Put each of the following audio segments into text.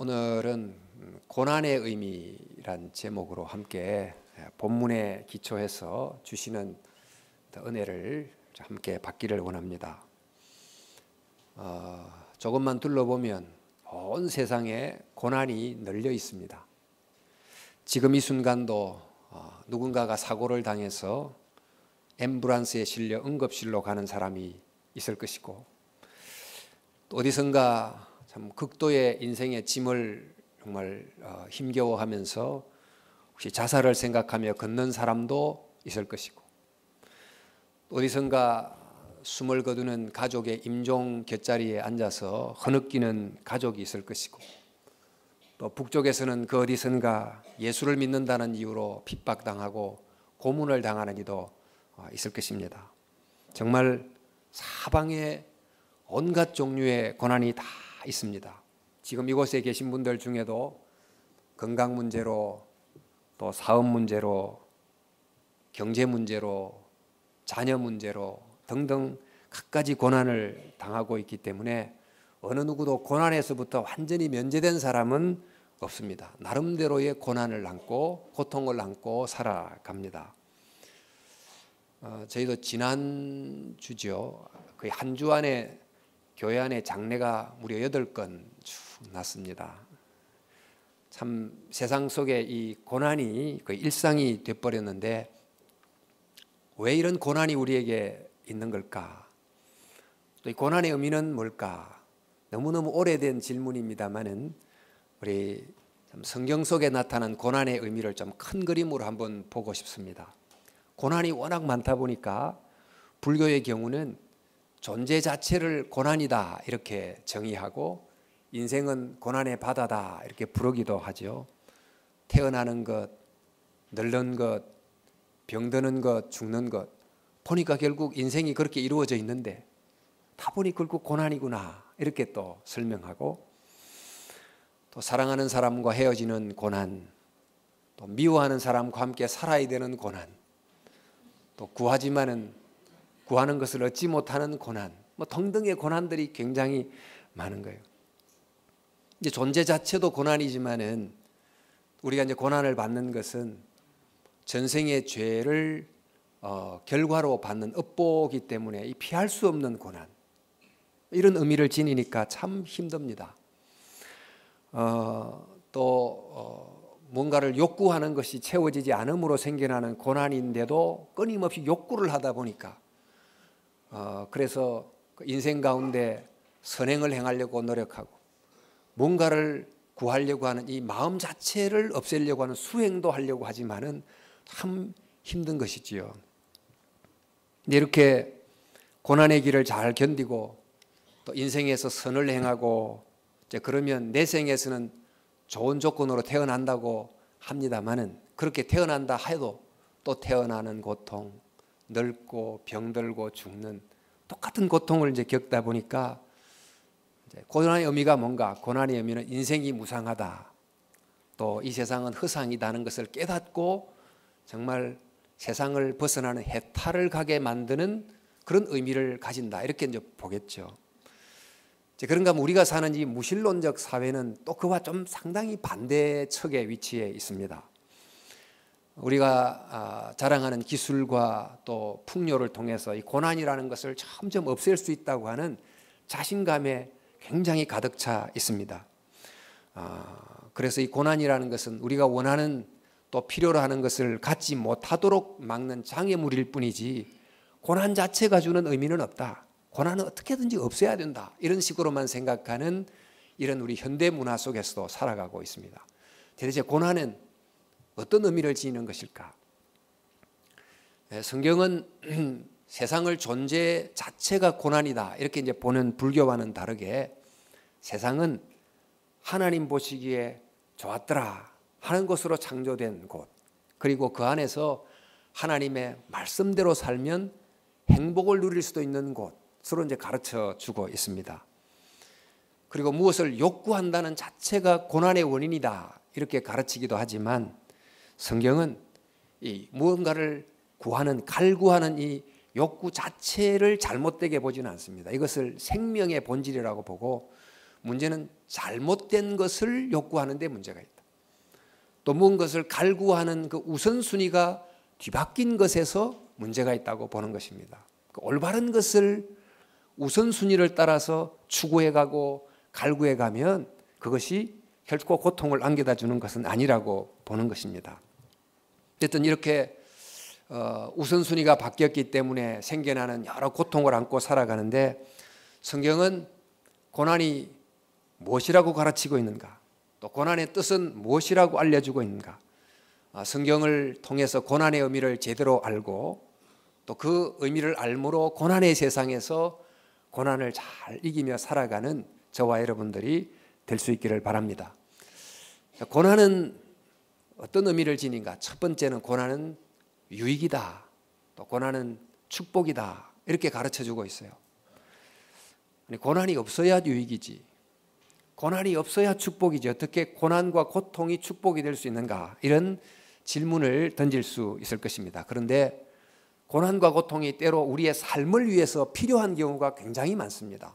오늘은 고난의 의미란 제목으로 함께 본문에 기초해서 주시는 은혜를 함께 받기를 원합니다. 조금만 둘러보면 온 세상에 고난이 널려 있습니다. 지금 이 순간도 누군가가 사고를 당해서 앰뷸런스에 실려 응급실로 가는 사람이 있을 것이고, 또 어디선가 참 극도의 인생의 짐을 정말 힘겨워하면서 혹시 자살을 생각하며 걷는 사람도 있을 것이고, 또 어디선가 숨을 거두는 가족의 임종 곁자리에 앉아서 흐느끼는 가족이 있을 것이고, 또 북쪽에서는 그 어디선가 예수를 믿는다는 이유로 핍박당하고 고문을 당하는 이도 있을 것입니다. 정말 사방에 온갖 종류의 고난이 다 있습니다. 지금 이곳에 계신 분들 중에도 건강 문제로, 또 사업 문제로, 경제 문제로, 자녀 문제로 등등 갖가지 고난을 당하고 있기 때문에 어느 누구도 고난에서부터 완전히 면제된 사람은 없습니다. 나름대로의 고난을 안고 고통을 안고 살아갑니다. 저희도 지난주죠. 거의 한 주 안에 교회 안에 장례가 무려 8건 쭉 났습니다. 참 세상 속에 이 고난이 거의 일상이 돼버렸는데, 왜 이런 고난이 우리에게 있는 걸까? 또 이 고난의 의미는 뭘까? 너무너무 오래된 질문입니다만은 우리 성경 속에 나타난 고난의 의미를 좀 큰 그림으로 한번 보고 싶습니다. 고난이 워낙 많다 보니까 불교의 경우는 존재 자체를 고난이다 이렇게 정의하고, 인생은 고난의 바다다 이렇게 부르기도 하죠. 태어나는 것, 늙는 것, 병드는 것, 죽는 것, 보니까 결국 인생이 그렇게 이루어져 있는데 다 보니 결국 고난이구나 이렇게 또 설명하고, 또 사랑하는 사람과 헤어지는 고난, 또 미워하는 사람과 함께 살아야 되는 고난, 또 구하지만은 구하는 것을 얻지 못하는 고난, 등등의 고난들이 굉장히 많은 거예요. 이제 존재 자체도 고난이지만은 우리가 이제 고난을 받는 것은 전생의 죄를 결과로 받는 업보이기 때문에 이 피할 수 없는 고난, 이런 의미를 지니니까 참 힘듭니다. 뭔가를 욕구하는 것이 채워지지 않음으로 생겨나는 고난인데도 끊임없이 욕구를 하다 보니까 그래서 인생 가운데 선행을 행하려고 노력하고 뭔가를 구하려고 하는 이 마음 자체를 없애려고 하는 수행도 하려고 하지만은 참 힘든 것이지요. 이렇게 고난의 길을 잘 견디고 또 인생에서 선을 행하고 이제 그러면 내 생에서는 좋은 조건으로 태어난다고 합니다만은, 그렇게 태어난다 해도 또 태어나는 고통, 늙고 병들고 죽는 똑같은 고통을 이제 겪다 보니까 이제 고난의 의미가 뭔가? 고난의 의미는 인생이 무상하다, 또 이 세상은 허상이다는 것을 깨닫고 정말 세상을 벗어나는 해탈을 가게 만드는 그런 의미를 가진다, 이렇게 이제 보겠죠. 그런가 하면 우리가 사는 이 무신론적 사회는 또 그와 좀 상당히 반대척의 위치에 있습니다. 우리가 자랑하는 기술과 또 풍요를 통해서 이 고난이라는 것을 점점 없앨 수 있다고 하는 자신감에 굉장히 가득 차 있습니다. 그래서 이 고난이라는 것은 우리가 원하는 또 필요로 하는 것을 갖지 못하도록 막는 장애물일 뿐이지 고난 자체가 주는 의미는 없다. 고난은 어떻게든지 없애야 된다, 이런 식으로만 생각하는 이런 우리 현대 문화 속에서도 살아가고 있습니다. 대체 고난은 어떤 의미를 지니는 것일까? 성경은 세상을 존재 자체가 고난이다 이렇게 이제 보는 불교와는 다르게, 세상은 하나님 보시기에 좋았더라 하는 것으로 창조된 곳, 그리고 그 안에서 하나님의 말씀대로 살면 행복을 누릴 수도 있는 곳으로 이제 가르쳐 주고 있습니다. 그리고 무엇을 욕구한다는 자체가 고난의 원인이다 이렇게 가르치기도 하지만, 성경은 이 무언가를 구하는, 갈구하는 이 욕구 자체를 잘못되게 보지는 않습니다. 이것을 생명의 본질이라고 보고, 문제는 잘못된 것을 욕구하는 데 문제가 있다. 또 무슨 것을 갈구하는 그 우선순위가 뒤바뀐 것에서 문제가 있다고 보는 것입니다. 그 올바른 것을 우선순위를 따라서 추구해가고 갈구해가면 그것이 결코 고통을 안겨다 주는 것은 아니라고 보는 것입니다. 어쨌든 이렇게 우선순위가 바뀌었기 때문에 생겨나는 여러 고통을 안고 살아가는데 성경은 고난이 무엇이라고 가르치고 있는가? 또 고난의 뜻은 무엇이라고 알려주고 있는가? 성경을 통해서 고난의 의미를 제대로 알고 또 그 의미를 알므로 고난의 세상에서 고난을 잘 이기며 살아가는 저와 여러분들이 될 수 있기를 바랍니다. 고난은 어떤 의미를 지닌가? 첫 번째는 고난은 유익이다. 또 고난은 축복이다. 이렇게 가르쳐주고 있어요. 고난이 없어야 유익이지. 고난이 없어야 축복이지. 어떻게 고난과 고통이 축복이 될 수 있는가? 이런 질문을 던질 수 있을 것입니다. 그런데 고난과 고통이 때로 우리의 삶을 위해서 필요한 경우가 굉장히 많습니다.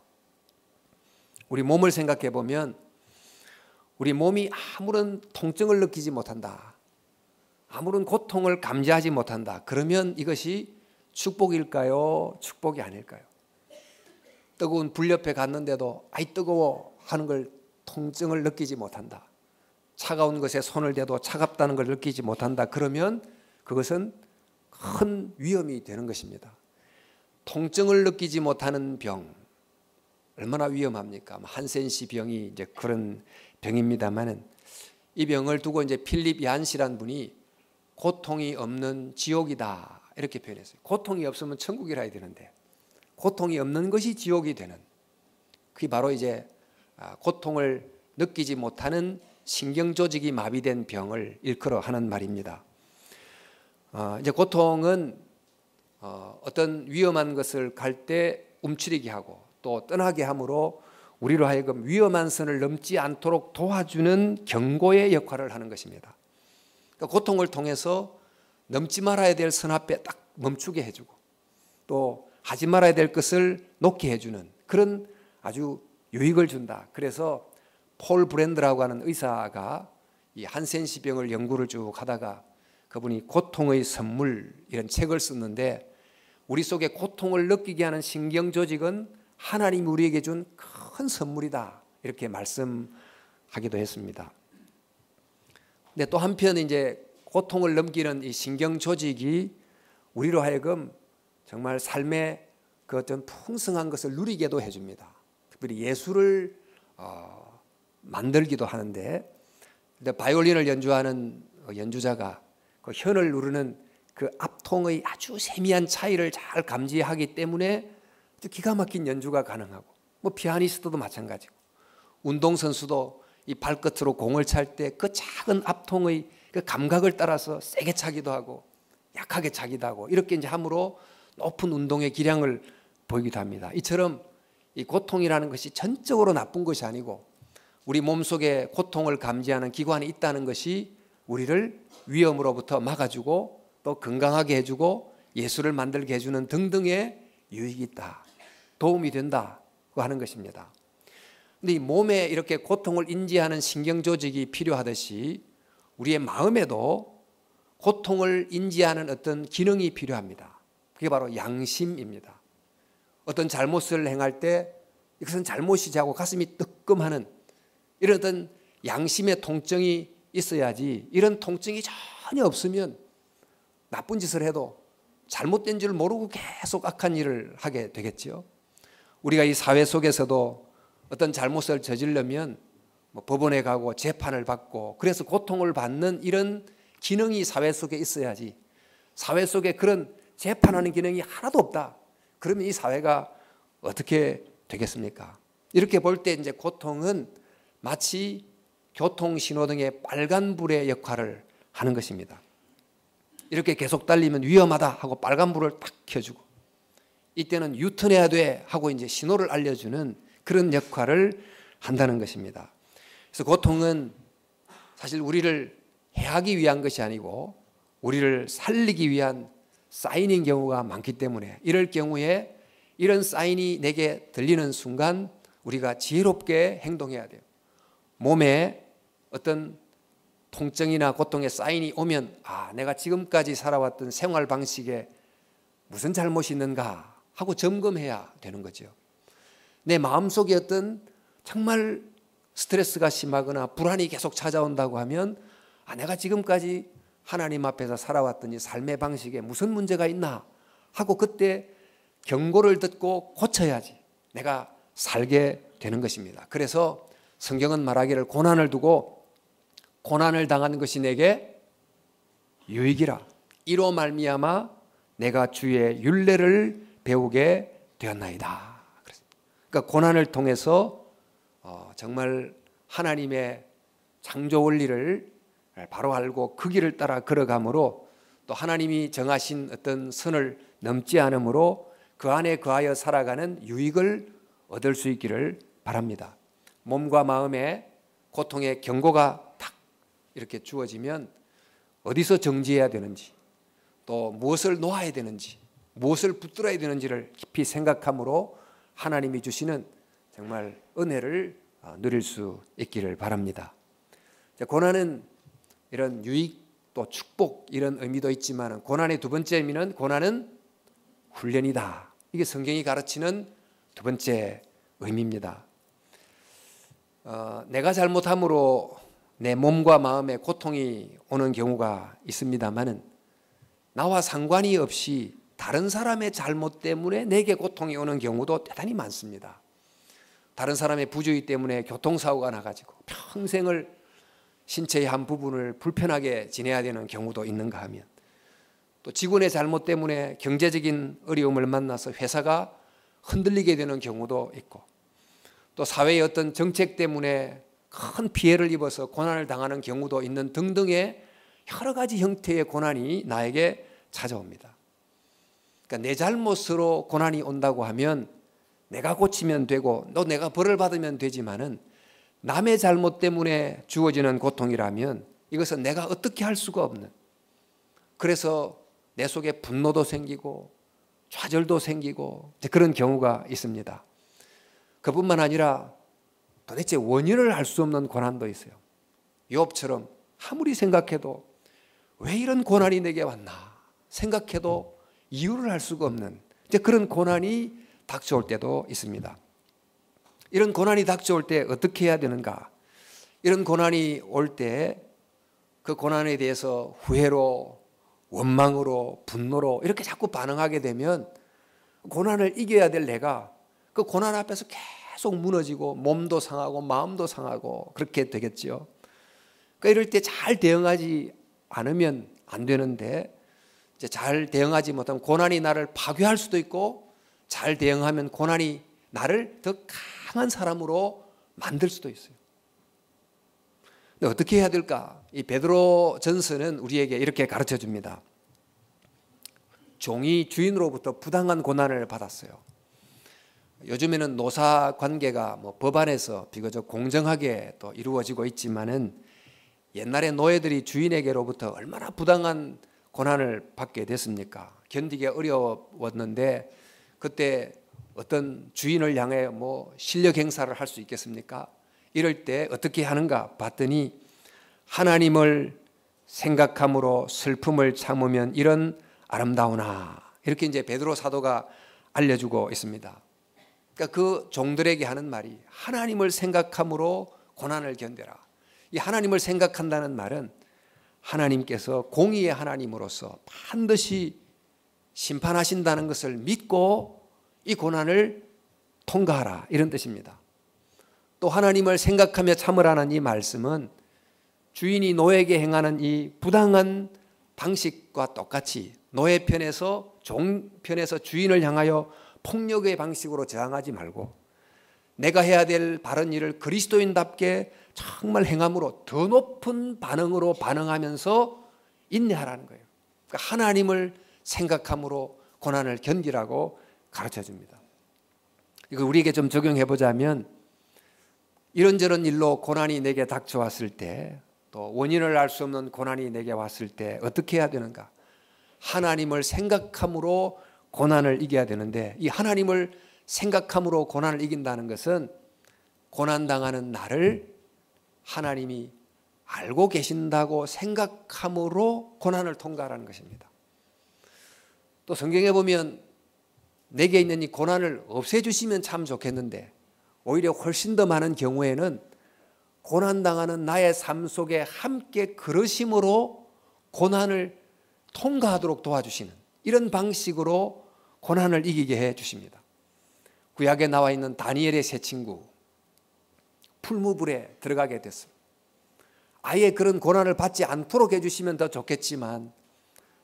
우리 몸을 생각해 보면 우리 몸이 아무런 통증을 느끼지 못한다. 아무런 고통을 감지하지 못한다. 그러면 이것이 축복일까요? 축복이 아닐까요? 뜨거운 불 옆에 갔는데도 아이 뜨거워 하는 걸 통증을 느끼지 못한다. 차가운 것에 손을 대도 차갑다는 걸 느끼지 못한다. 그러면 그것은 큰 위험이 되는 것입니다. 통증을 느끼지 못하는 병 얼마나 위험합니까? 한센시 병이 이제 그런 병입니다만은 이 병을 두고 이제 필립 얀시란 분이 고통이 없는 지옥이다 이렇게 표현했어요. 고통이 없으면 천국이라 해야 되는데 고통이 없는 것이 지옥이 되는 그게 바로 이제 고통을 느끼지 못하는 신경조직이 마비된 병을 일컬어 하는 말입니다. 이제 고통은 어떤 위험한 것을 갈 때 움츠리게 하고 또 떠나게 함으로 우리로 하여금 위험한 선을 넘지 않도록 도와주는 경고의 역할을 하는 것입니다. 그러니까 고통을 통해서 넘지 말아야 될 선 앞에 딱 멈추게 해주고 또 하지 말아야 될 것을 놓게 해주는 그런 아주 유익을 준다. 그래서 폴 브랜드라고 하는 의사가 이 한센시병을 연구를 쭉 하다가 그분이 고통의 선물 이런 책을 썼는데 우리 속에 고통을 느끼게 하는 신경조직은 하나님이 우리에게 준 큰 선물이다 이렇게 말씀하기도 했습니다. 근데 또 한편 이제 고통을 넘기는 이 신경조직이 우리로 하여금 정말 삶의 그 어떤 풍성한 것을 누리게도 해줍니다. 특별히 예술을 만들기도 하는데 바이올린을 연주하는 연주자가 그 현을 누르는 그 앞통의 아주 세미한 차이를 잘 감지하기 때문에 기가 막힌 연주가 가능하고 뭐 피아니스트도 마찬가지고 운동선수도 이 발끝으로 공을 찰 때 그 작은 앞통의 그 감각을 따라서 세게 차기도 하고 약하게 차기도 하고 이렇게 이제 함으로 높은 운동의 기량을 보이기도 합니다. 이처럼 이 고통이라는 것이 전적으로 나쁜 것이 아니고 우리 몸속에 고통을 감지하는 기관이 있다는 것이 우리를 위험으로부터 막아주고 또 건강하게 해주고 예술을 만들게 해주는 등등의 유익이 있다. 도움이 된다고 하는 것입니다. 근데 이 몸에 이렇게 고통을 인지하는 신경조직이 필요하듯이 우리의 마음에도 고통을 인지하는 어떤 기능이 필요합니다. 그게 바로 양심입니다. 어떤 잘못을 행할 때 이것은 잘못이지 하고 가슴이 뜨끔하는 이런 어떤 양심의 통증이 있어야지 이런 통증이 전혀 없으면 나쁜 짓을 해도 잘못된 줄 모르고 계속 악한 일을 하게 되겠죠. 우리가 이 사회 속에서도 어떤 잘못을 저지르면 뭐 법원에 가고 재판을 받고 그래서 고통을 받는 이런 기능이 사회 속에 있어야지 사회 속에 그런 재판하는 기능이 하나도 없다. 그러면 이 사회가 어떻게 되겠습니까? 이렇게 볼 때 이제 고통은 마치 교통신호등의 빨간불의 역할을 하는 것입니다. 이렇게 계속 달리면 위험하다 하고 빨간불을 딱 켜주고 이때는 유턴해야 돼 하고 이제 신호를 알려주는 그런 역할을 한다는 것입니다. 그래서 고통은 사실 우리를 해하기 위한 것이 아니고 우리를 살리기 위한 사인인 경우가 많기 때문에 이럴 경우에 이런 사인이 내게 들리는 순간 우리가 지혜롭게 행동해야 돼요. 몸에 어떤 통증이나 고통의 사인이 오면 내가 지금까지 살아왔던 생활 방식에 무슨 잘못이 있는가 하고 점검해야 되는 거죠. 내 마음속에 어떤 정말 스트레스가 심하거나 불안이 계속 찾아온다고 하면 내가 지금까지 하나님 앞에서 살아왔던 이 삶의 방식에 무슨 문제가 있나 하고 그때 경고를 듣고 고쳐야지 내가 살게 되는 것입니다. 그래서 성경은 말하기를 고난을 두고 고난을 당하는 것이 내게 유익이라. 이로 말미암아 내가 주의 율례를 배우게 되었나이다. 그러니까 고난을 통해서 정말 하나님의 창조 원리를 바로 알고 그 길을 따라 걸어가므로 또 하나님이 정하신 어떤 선을 넘지 않으므로 그 안에 거하여 살아가는 유익을 얻을 수 있기를 바랍니다. 몸과 마음에 고통의 경고가 탁 이렇게 주어지면 어디서 정지해야 되는지 또 무엇을 놓아야 되는지 무엇을 붙들어야 되는지를 깊이 생각함으로 하나님이 주시는 정말 은혜를 누릴 수 있기를 바랍니다. 고난은 이런 유익 또 축복 이런 의미도 있지만 고난의 두 번째 의미는 고난은 훈련이다. 이게 성경이 가르치는 두 번째 의미입니다. 내가 잘못함으로 내 몸과 마음에 고통이 오는 경우가 있습니다만은 나와 상관이 없이 다른 사람의 잘못 때문에 내게 고통이 오는 경우도 대단히 많습니다. 다른 사람의 부주의 때문에 교통사고가 나가지고 평생을 신체의 한 부분을 불편하게 지내야 되는 경우도 있는가 하면 또 직원의 잘못 때문에 경제적인 어려움을 만나서 회사가 흔들리게 되는 경우도 있고 또 사회의 어떤 정책 때문에 큰 피해를 입어서 고난을 당하는 경우도 있는 등등의 여러 가지 형태의 고난이 나에게 찾아옵니다. 그러니까 내 잘못으로 고난이 온다고 하면 내가 고치면 되고 또 내가 벌을 받으면 되지만은 남의 잘못 때문에 주어지는 고통이라면 이것은 내가 어떻게 할 수가 없는, 그래서 내 속에 분노도 생기고 좌절도 생기고 그런 경우가 있습니다. 그뿐만 아니라 도대체 원인을 알 수 없는 고난도 있어요. 욥처럼 아무리 생각해도 왜 이런 고난이 내게 왔나 생각해도 이유를 알 수가 없는 그런 고난이 닥쳐올 때도 있습니다. 이런 고난이 닥쳐올 때 어떻게 해야 되는가? 이런 고난이 올 때 그 고난에 대해서 후회로, 원망으로, 분노로 이렇게 자꾸 반응하게 되면 고난을 이겨야 될 내가 그 고난 앞에서 계속 무너지고 몸도 상하고 마음도 상하고 그렇게 되겠죠. 그러니까 이럴 때 잘 대응하지 않으면 안 되는데 이제 잘 대응하지 못하면 고난이 나를 파괴할 수도 있고 잘 대응하면 고난이 나를 더 강한 사람으로 만들 수도 있어요. 근데 어떻게 해야 될까? 이 베드로 전서는 우리에게 이렇게 가르쳐 줍니다. 종이 주인으로부터 부당한 고난을 받았어요. 요즘에는 노사 관계가 법안에서 비교적 공정하게 또 이루어지고 있지만은 옛날에 노예들이 주인에게로부터 얼마나 부당한 고난을 받게 됐습니까? 견디기 어려웠는데 그때 어떤 주인을 향해 실력 행사를 할 수 있겠습니까? 이럴 때 어떻게 하는가 봤더니 하나님을 생각함으로 슬픔을 참으면 이런 아름다우나 이렇게 이제 베드로 사도가 알려주고 있습니다. 그러니까 그 종들에게 하는 말이 하나님을 생각함으로 고난을 견뎌라. 이 하나님을 생각한다는 말은 하나님께서 공의의 하나님으로서 반드시 심판하신다는 것을 믿고 이 고난을 통과하라 이런 뜻입니다. 또 하나님을 생각하며 참으라는 이 말씀은 주인이 노예에게 행하는 이 부당한 방식과 똑같이 노예 편에서 종 편에서 주인을 향하여 폭력의 방식으로 저항하지 말고 내가 해야 될 바른 일을 그리스도인답게 정말 행함으로 더 높은 반응으로 반응하면서 인내하라는 거예요. 그러니까 하나님을 생각함으로 고난을 견디라고 가르쳐 줍니다. 이거 우리에게 좀 적용해 보자면 이런저런 일로 고난이 내게 닥쳐왔을 때 또 원인을 알 수 없는 고난이 내게 왔을 때 어떻게 해야 되는가? 하나님을 생각함으로 고난을 이겨야 되는데 이 하나님을 생각함으로 고난을 이긴다는 것은 고난당하는 나를 하나님이 알고 계신다고 생각함으로 고난을 통과하라는 것입니다. 또 성경에 보면 내게 있는 이 고난을 없애주시면 참 좋겠는데 오히려 훨씬 더 많은 경우에는 고난당하는 나의 삶 속에 함께 그러심으로 고난을 통과하도록 도와주시는 이런 방식으로 고난을 이기게 해 주십니다. 구약에 나와 있는 다니엘의 세 친구 풀무불에 들어가게 됐습니다. 아예 그런 고난을 받지 않도록 해주시면 더 좋겠지만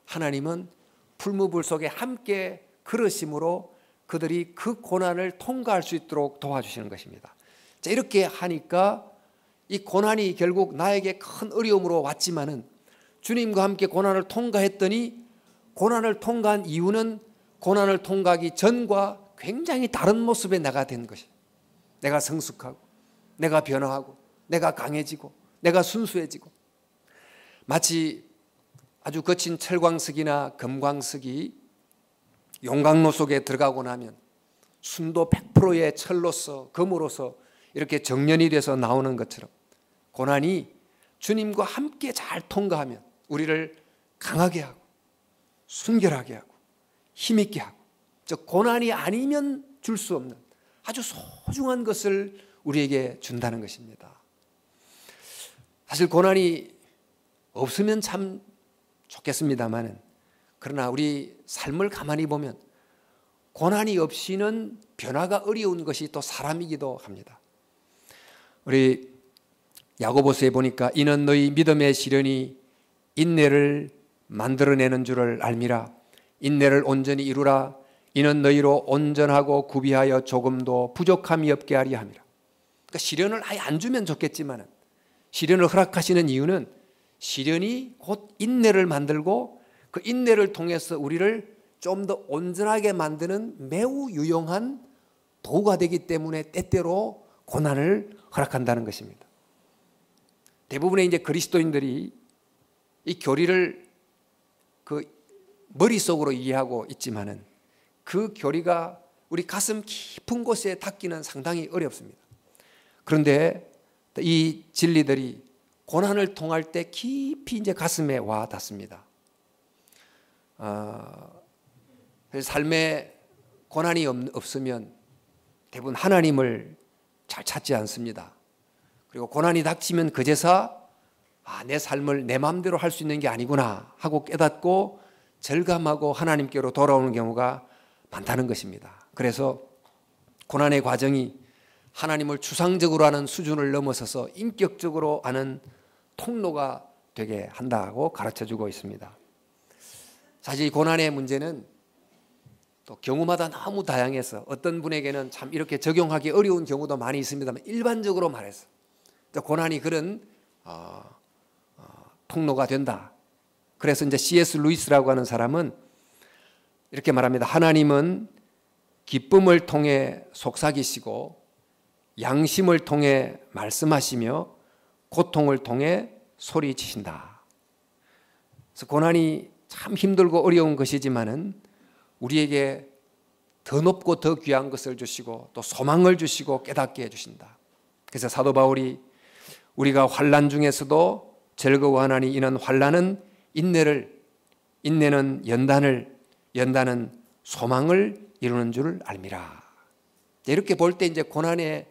하나님은 풀무불 속에 함께 그러심으로 그들이 그 고난을 통과할 수 있도록 도와주시는 것입니다. 자, 이렇게 하니까 이 고난이 결국 나에게 큰 어려움으로 왔지만은 주님과 함께 고난을 통과했더니 고난을 통과한 이유는 고난을 통과하기 전과 굉장히 다른 모습의 내가 된 것이에요. 내가 성숙하고 내가 변화하고 내가 강해지고 내가 순수해지고 마치 아주 거친 철광석이나 금광석이 용광로 속에 들어가고 나면 순도 100%의 철로서 금으로서 이렇게 정련이 돼서 나오는 것처럼 고난이 주님과 함께 잘 통과하면 우리를 강하게 하고 순결하게 하고 힘있게 하고 즉 고난이 아니면 줄 수 없는 아주 소중한 것을 우리에게 준다는 것입니다. 사실 고난이 없으면 참 좋겠습니다만은 그러나 우리 삶을 가만히 보면 고난이 없이는 변화가 어려운 것이 또 사람이기도 합니다. 우리 야고보서에 보니까 이는 너희 믿음의 시련이 인내를 만들어내는 줄을 알미라. 인내를 온전히 이루라. 이는 너희로 온전하고 구비하여 조금도 부족함이 없게 하려 함이라. 그러니까 시련을 아예 안 주면 좋겠지만 시련을 허락하시는 이유는 시련이 곧 인내를 만들고 그 인내를 통해서 우리를 좀 더 온전하게 만드는 매우 유용한 도구가 되기 때문에 때때로 고난을 허락한다는 것입니다. 대부분의 이제 그리스도인들이 이 교리를 그 머릿속으로 이해하고 있지만은 그 교리가 우리 가슴 깊은 곳에 닿기는 상당히 어렵습니다. 그런데 이 진리들이 고난을 통할 때 깊이 이제 가슴에 와 닿습니다. 삶에 고난이 없으면 대부분 하나님을 잘 찾지 않습니다. 그리고 고난이 닥치면 그제서 내 삶을 내 마음대로 할 수 있는 게 아니구나 하고 깨닫고 절감하고 하나님께로 돌아오는 경우가 많다는 것입니다. 그래서 고난의 과정이 하나님을 추상적으로 아는 수준을 넘어서서 인격적으로 아는 통로가 되게 한다고 가르쳐주고 있습니다. 사실 이 고난의 문제는 또 경우마다 너무 다양해서 어떤 분에게는 참 이렇게 적용하기 어려운 경우도 많이 있습니다만 일반적으로 말해서 고난이 그런 통로가 된다. 그래서 이제 C.S. 루이스라고 하는 사람은 이렇게 말합니다. 하나님은 기쁨을 통해 속삭이시고 양심을 통해 말씀하시며 고통을 통해 소리치신다. 그래서 고난이 참 힘들고 어려운 것이지만은 우리에게 더 높고 더 귀한 것을 주시고 또 소망을 주시고 깨닫게 해주신다. 그래서 사도 바울이 우리가 환난 중에서도 즐거워하나니 이는 환난은 인내를, 인내는 연단을, 연단은 소망을 이루는 줄 알미라. 이렇게 볼 때 이제 고난의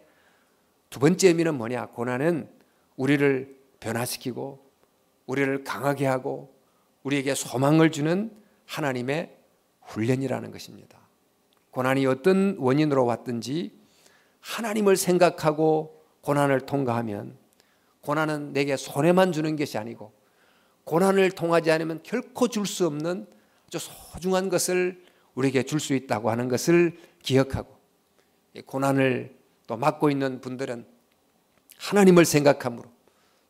두 번째 의미는 뭐냐? 고난은 우리를 변화시키고 우리를 강하게 하고 우리에게 소망을 주는 하나님의 훈련이라는 것입니다. 고난이 어떤 원인으로 왔든지 하나님을 생각하고 고난을 통과하면 고난은 내게 손해만 주는 것이 아니고 고난을 통하지 않으면 결코 줄 수 없는 아주 소중한 것을 우리에게 줄 수 있다고 하는 것을 기억하고 고난을 또 맡고 있는 분들은 하나님을 생각함으로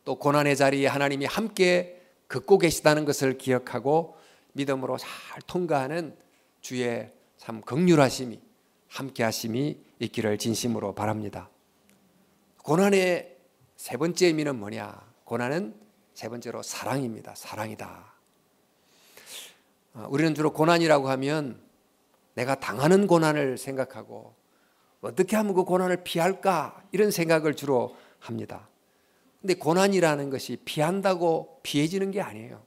또 고난의 자리에 하나님이 함께 걷고 계시다는 것을 기억하고 믿음으로 잘 통과하는 주의 참 긍휼하심이 함께 하심이 있기를 진심으로 바랍니다. 고난의 세 번째 의미는 뭐냐? 고난은 세 번째로 사랑입니다. 사랑이다. 우리는 주로 고난이라고 하면 내가 당하는 고난을 생각하고 어떻게 하면 그 고난을 피할까? 이런 생각을 주로 합니다. 근데 고난이라는 것이 피한다고 피해지는 게 아니에요.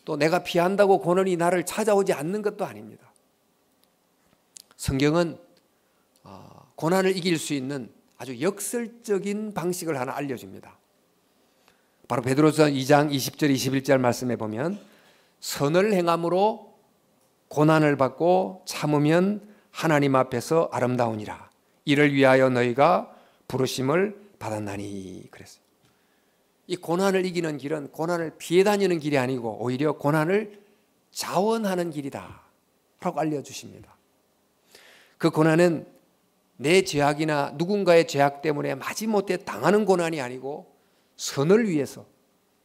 또 내가 피한다고 고난이 나를 찾아오지 않는 것도 아닙니다. 성경은 고난을 이길 수 있는 아주 역설적인 방식을 하나 알려줍니다. 바로 베드로서 2장 20절 21절 말씀에 보면 선을 행함으로 고난을 받고 참으면 하나님 앞에서 아름다우니라. 이를 위하여 너희가 부르심을 받았나니 그랬어요. 이 고난을 이기는 길은 고난을 피해 다니는 길이 아니고 오히려 고난을 자원하는 길이다 라고 알려주십니다. 그 고난은 내 죄악이나 누군가의 죄악 때문에 마지못해 당하는 고난이 아니고 선을 위해서,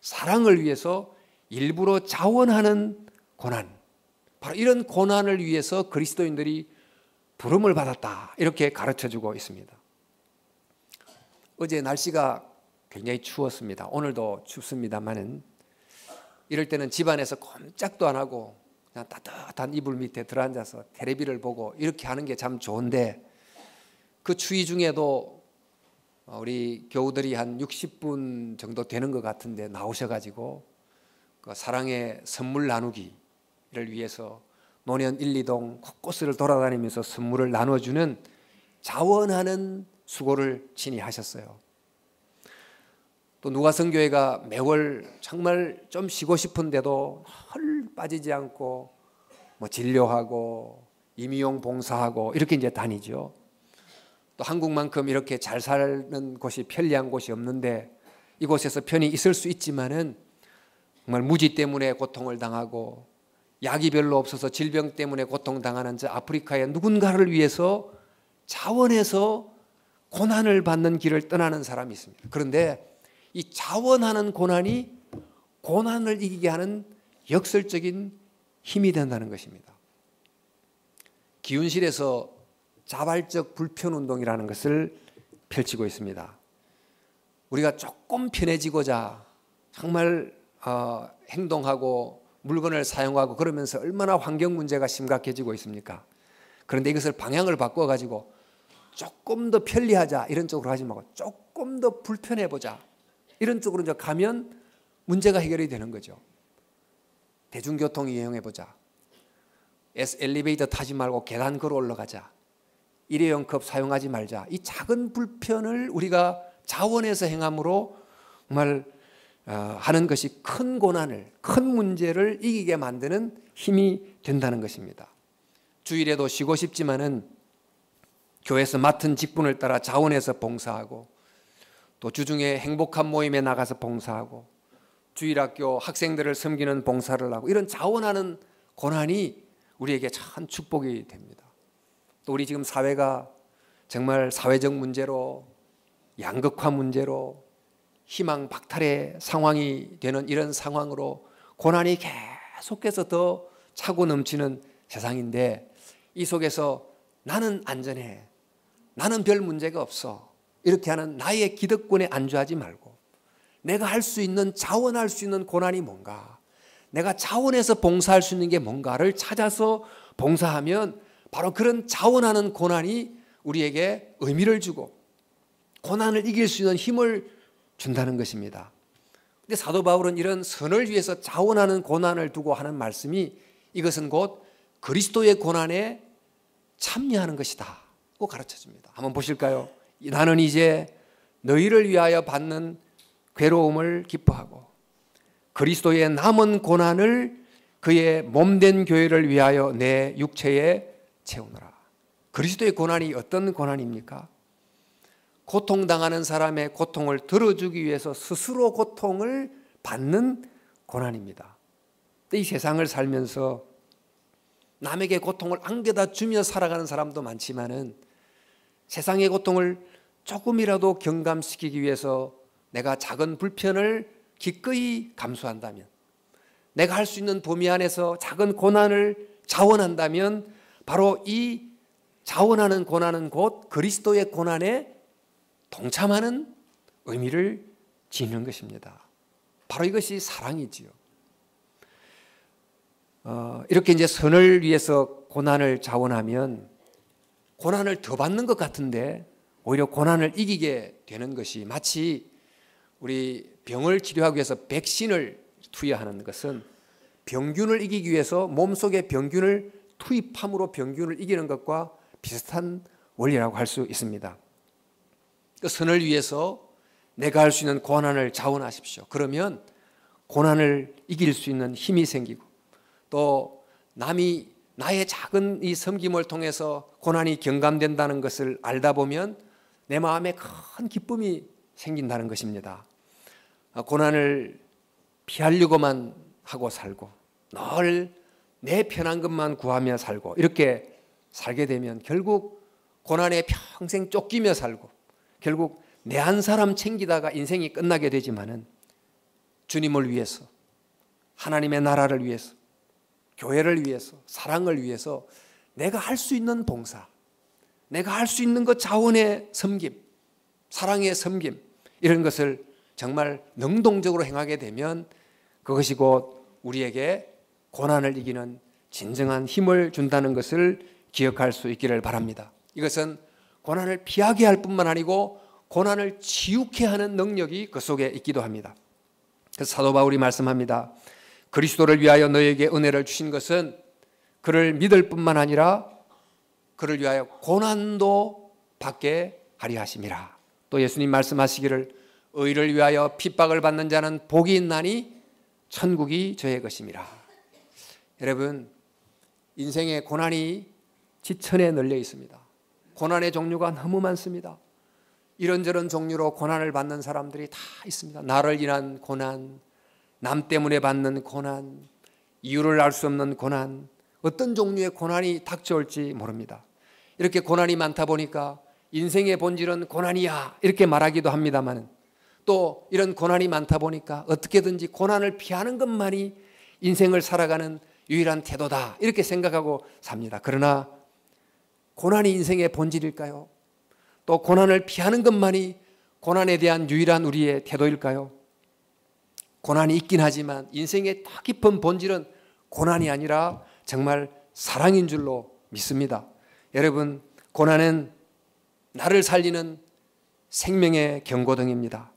사랑을 위해서 일부러 자원하는 고난, 바로 이런 고난을 위해서 그리스도인들이 부름을 받았다 이렇게 가르쳐주고 있습니다. 어제 날씨가 굉장히 추웠습니다. 오늘도 춥습니다만은 이럴 때는 집안에서 꼼짝도 안 하고 그냥 따뜻한 이불 밑에 들어앉아서 텔레비를 보고 이렇게 하는 게 참 좋은데, 그 추위 중에도 우리 교우들이 한 60분 정도 되는 것 같은데 나오셔가지고 그 사랑의 선물 나누기를 위해서 노년 1, 2동 곳곳을 돌아다니면서 선물을 나눠주는 자원하는 수고를 친히 하셨어요. 또 누가성교회가 매월 정말 좀 쉬고 싶은데도 헐 빠지지 않고 뭐 진료하고 임의용 봉사하고 이렇게 이제 다니죠. 또 한국만큼 이렇게 잘 사는 곳이 편리한 곳이 없는데 이곳에서 편히 있을 수 있지만은 정말 무지 때문에 고통을 당하고 약이 별로 없어서 질병 때문에 고통당하는 저 아프리카의 누군가를 위해서 자원해서 고난을 받는 길을 떠나는 사람이 있습니다. 그런데 이 자원하는 고난이 고난을 이기게 하는 역설적인 힘이 된다는 것입니다. 기운실에서 자발적 불편운동이라는 것을 펼치고 있습니다. 우리가 조금 편해지고자 정말 행동하고 물건을 사용하고 그러면서 얼마나 환경 문제가 심각해지고 있습니까? 그런데 이것을 방향을 바꿔가지고 조금 더 편리하자 이런 쪽으로 하지 말고 조금 더 불편해보자 이런 쪽으로 이제 가면 문제가 해결이 되는 거죠. 대중교통 이용해보자. 엘리베이터 타지 말고 계단 걸어 올라가자. 일회용 컵 사용하지 말자. 이 작은 불편을 우리가 자원해서 행함으로 정말 하는 것이 큰 고난을, 큰 문제를 이기게 만드는 힘이 된다는 것입니다. 주일에도 쉬고 싶지만은 교회에서 맡은 직분을 따라 자원해서 봉사하고 또 주중에 행복한 모임에 나가서 봉사하고 주일학교 학생들을 섬기는 봉사를 하고 이런 자원하는 고난이 우리에게 참 축복이 됩니다. 또 우리 지금 사회가 정말 사회적 문제로 양극화 문제로 희망 박탈의 상황이 되는 이런 상황으로 고난이 계속해서 더 차고 넘치는 세상인데 이 속에서 나는 안전해, 나는 별 문제가 없어 이렇게 하는 나의 기득권에 안주하지 말고 내가 할 수 있는 자원할 수 있는 고난이 뭔가, 내가 자원해서 봉사할 수 있는 게 뭔가를 찾아서 봉사하면 바로 그런 자원하는 고난이 우리에게 의미를 주고 고난을 이길 수 있는 힘을 준다는 것입니다. 근데 사도 바울은 이런 선을 위해서 자원하는 고난을 두고 하는 말씀이 이것은 곧 그리스도의 고난에 참여하는 것이다 고 가르쳐줍니다. 한번 보실까요? 나는 이제 너희를 위하여 받는 괴로움을 기뻐하고 그리스도의 남은 고난을 그의 몸된 교회를 위하여 내 육체에 채우노라. 그리스도의 고난이 어떤 고난입니까? 고통당하는 사람의 고통을 들어주기 위해서 스스로 고통을 받는 고난입니다. 이 세상을 살면서 남에게 고통을 안겨다 주며 살아가는 사람도 많지만은 세상의 고통을 조금이라도 경감시키기 위해서 내가 작은 불편을 기꺼이 감수한다면, 내가 할 수 있는 범위 안에서 작은 고난을 자원한다면 바로 이 자원하는 고난은 곧 그리스도의 고난에 동참하는 의미를 지니는 것입니다. 바로 이것이 사랑이지요. 이렇게 이제 선을 위해서 고난을 자원하면 고난을 더 받는 것 같은데 오히려 고난을 이기게 되는 것이, 마치 우리 병을 치료하기 위해서 백신을 투여하는 것은 병균을 이기기 위해서 몸속에 병균을 투입함으로 병균을 이기는 것과 비슷한 원리라고 할 수 있습니다. 그 선을 위해서 내가 할 수 있는 고난을 자원하십시오. 그러면 고난을 이길 수 있는 힘이 생기고, 또 남이 나의 작은 이 섬김을 통해서 고난이 경감된다는 것을 알다 보면 내 마음에 큰 기쁨이 생긴다는 것입니다. 고난을 피하려고만 하고 살고 늘 내 편한 것만 구하며 살고 이렇게 살게 되면 결국 고난에 평생 쫓기며 살고 결국 내 한 사람 챙기다가 인생이 끝나게 되지만은, 주님을 위해서, 하나님의 나라를 위해서, 교회를 위해서, 사랑을 위해서 내가 할 수 있는 봉사, 내가 할 수 있는 것 자원의 섬김, 사랑의 섬김, 이런 것을 정말 능동적으로 행하게 되면 그것이 곧 우리에게 고난을 이기는 진정한 힘을 준다는 것을 기억할 수 있기를 바랍니다. 이것은 고난을 피하게 할 뿐만 아니고 고난을 지우게 하는 능력이 그 속에 있기도 합니다. 그래서 사도 바울이 말씀합니다. 그리스도를 위하여 너에게 은혜를 주신 것은 그를 믿을 뿐만 아니라 그를 위하여 고난도 받게 하려 하심이라. 또 예수님 말씀하시기를 의를 위하여 핍박을 받는 자는 복이 있나니 천국이 저의 것임이라. 여러분, 인생의 고난이 지천에 널려 있습니다. 고난의 종류가 너무 많습니다. 이런저런 종류로 고난을 받는 사람들이 다 있습니다. 나를 인한 고난, 남 때문에 받는 고난, 이유를 알 수 없는 고난, 어떤 종류의 고난이 닥쳐올지 모릅니다. 이렇게 고난이 많다 보니까 인생의 본질은 고난이야 이렇게 말하기도 합니다만, 또 이런 고난이 많다 보니까 어떻게든지 고난을 피하는 것만이 인생을 살아가는 유일한 태도다 이렇게 생각하고 삽니다. 그러나 고난이 인생의 본질일까요? 또 고난을 피하는 것만이 고난에 대한 유일한 우리의 태도일까요? 고난이 있긴 하지만 인생의 더 깊은 본질은 고난이 아니라 정말 사랑인 줄로 믿습니다. 여러분, 고난은 나를 살리는 생명의 경고등입니다.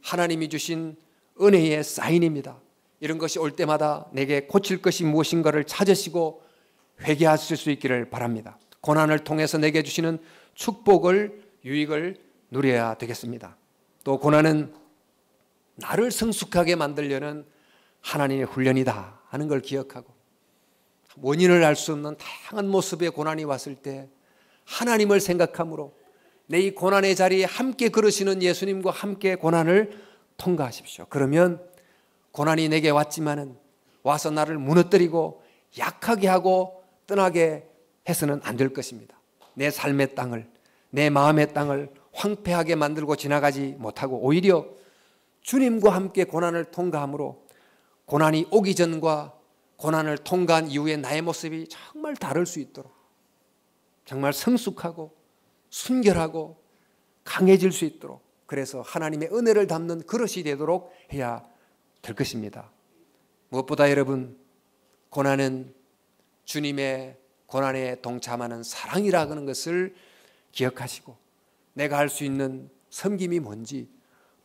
하나님이 주신 은혜의 사인입니다. 이런 것이 올 때마다 내게 고칠 것이 무엇인가를 찾으시고 회개하실 수 있기를 바랍니다. 고난을 통해서 내게 주시는 축복을, 유익을 누려야 되겠습니다. 또 고난은 나를 성숙하게 만들려는 하나님의 훈련이다 하는 걸 기억하고, 원인을 알 수 없는 다양한 모습의 고난이 왔을 때 하나님을 생각함으로 내 이 고난의 자리에 함께 걸으시는 예수님과 함께 고난을 통과하십시오. 그러면 고난이 내게 왔지만은 와서 나를 무너뜨리고 약하게 하고 떠나게 해서는 안 될 것입니다. 내 삶의 땅을, 내 마음의 땅을 황폐하게 만들고 지나가지 못하고 오히려 주님과 함께 고난을 통과함으로 고난이 오기 전과 고난을 통과한 이후의 나의 모습이 정말 다를 수 있도록 정말 성숙하고 순결하고 강해질 수 있도록, 그래서 하나님의 은혜를 담는 그릇이 되도록 해야 될 것입니다. 무엇보다 여러분, 고난은 주님의 고난에 동참하는 사랑이라는 것을 기억하시고, 내가 할 수 있는 섬김이 뭔지,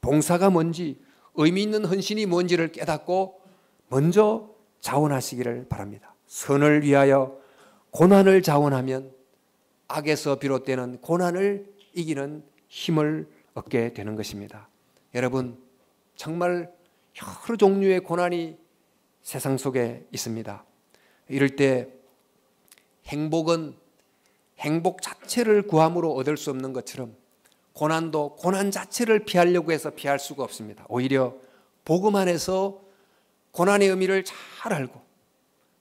봉사가 뭔지, 의미 있는 헌신이 뭔지를 깨닫고 먼저 자원하시기를 바랍니다. 선을 위하여 고난을 자원하면 악에서 비롯되는 고난을 이기는 힘을 얻게 되는 것입니다. 여러분, 정말 여러 종류의 고난이 세상 속에 있습니다. 이럴 때 행복은 행복 자체를 구함으로 얻을 수 없는 것처럼 고난도 고난 자체를 피하려고 해서 피할 수가 없습니다. 오히려 복음 안에서 고난의 의미를 잘 알고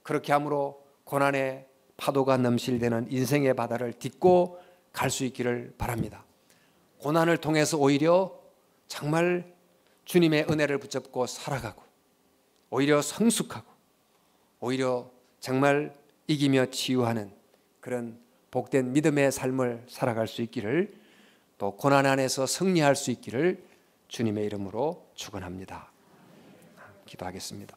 그렇게 함으로 고난의 파도가 넘실대는 인생의 바다를 딛고 갈 수 있기를 바랍니다. 고난을 통해서 오히려 정말 주님의 은혜를 붙잡고 살아가고, 오히려 성숙하고, 오히려 정말 이기며 치유하는 그런 복된 믿음의 삶을 살아갈 수 있기를, 또 고난 안에서 승리할 수 있기를 주님의 이름으로 축원합니다. 기도하겠습니다.